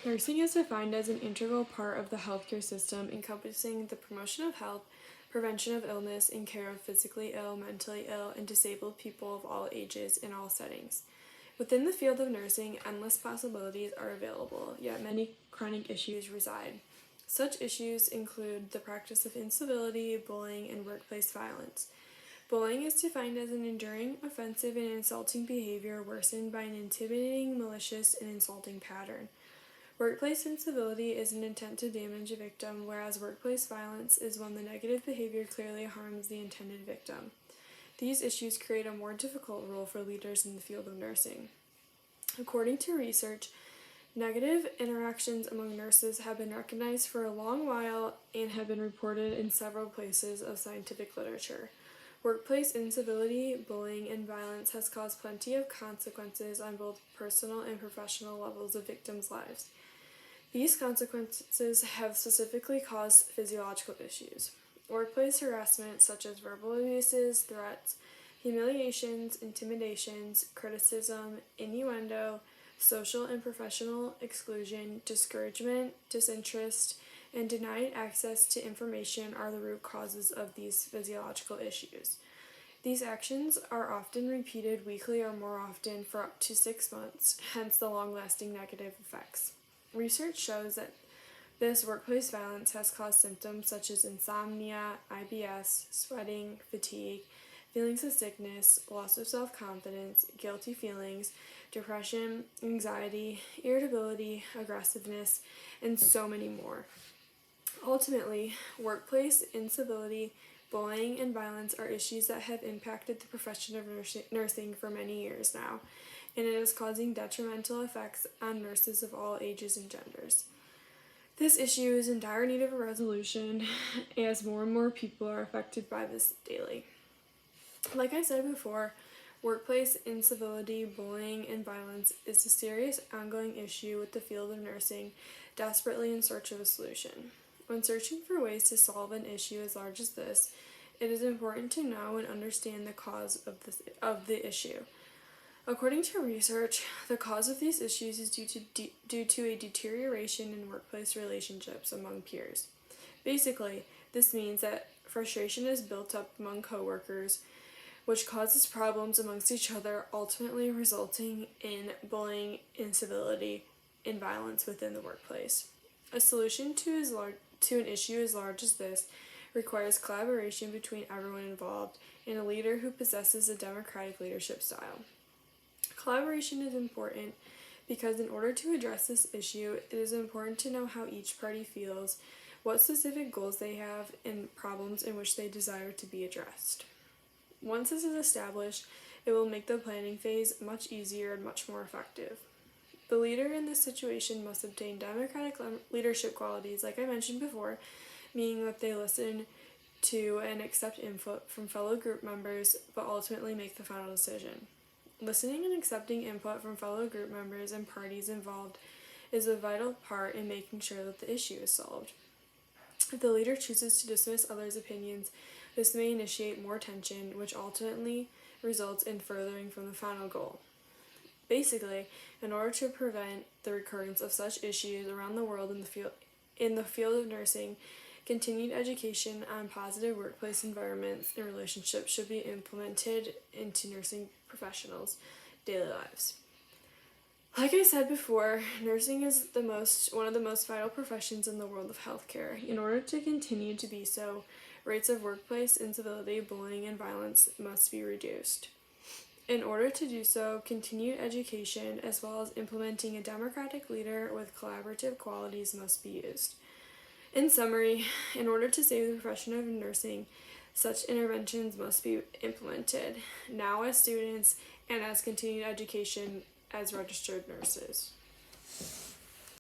Nursing is defined as an integral part of the healthcare system encompassing the promotion of health, prevention of illness, and care of physically ill, mentally ill, and disabled people of all ages in all settings. Within the field of nursing, endless possibilities are available, yet many chronic issues reside. Such issues include the practice of incivility, bullying, and workplace violence. Bullying is defined as an enduring, offensive, and insulting behavior worsened by an intimidating, malicious, and insulting pattern. Workplace incivility is an intent to damage a victim, whereas workplace violence is when the negative behavior clearly harms the intended victim. These issues create a more difficult role for leaders in the field of nursing. According to research, negative interactions among nurses have been recognized for a long while and have been reported in several places of scientific literature. Workplace incivility, bullying, and violence has caused plenty of consequences on both personal and professional levels of victims' lives. These consequences have specifically caused physiological issues. Workplace harassment, such as verbal abuses, threats, humiliations, intimidations, criticism, innuendo, social and professional exclusion, discouragement, disinterest, and denied access to information are the root causes of these physiological issues. These actions are often repeated weekly or more often for up to 6 months, hence the long-lasting negative effects. Research shows that this workplace violence has caused symptoms such as insomnia, IBS, sweating, fatigue, feelings of sickness, loss of self-confidence, guilty feelings, depression, anxiety, irritability, aggressiveness, and so many more. Ultimately, workplace incivility, bullying, and violence are issues that have impacted the profession of nursing for many years now, and it is causing detrimental effects on nurses of all ages and genders. This issue is in dire need of a resolution as more and more people are affected by this daily. Like I said before, workplace incivility, bullying, and violence is a serious ongoing issue with the field of nursing desperately in search of a solution. When searching for ways to solve an issue as large as this, it is important to know and understand the cause of the issue. According to research, the cause of these issues is due to a deterioration in workplace relationships among peers. Basically, this means that frustration is built up among coworkers, which causes problems amongst each other, ultimately resulting in bullying, incivility, and violence within the workplace. A solution to an issue as large as this requires collaboration between everyone involved and a leader who possesses a democratic leadership style. Collaboration is important because in order to address this issue, it is important to know how each party feels, what specific goals they have, and problems in which they desire to be addressed. Once this is established, it will make the planning phase much easier and much more effective. The leader in this situation must obtain democratic leadership qualities, like I mentioned before, meaning that they listen to and accept input from fellow group members, but ultimately make the final decision. Listening and accepting input from fellow group members and parties involved is a vital part in making sure that the issue is solved. If the leader chooses to dismiss others' opinions, this may initiate more tension, which ultimately results in furthering from the final goal. Basically, in order to prevent the recurrence of such issues around the world in the field of nursing, continued education on positive workplace environments and relationships should be implemented into nursing professionals' daily lives. Like I said before, nursing is one of the most vital professions in the world of healthcare. In order to continue to be so, rates of workplace incivility, bullying, and violence must be reduced. In order to do so, continued education as well as implementing a democratic leader with collaborative qualities must be used. In summary, in order to save the profession of nursing, such interventions must be implemented now as students and as continued education as registered nurses.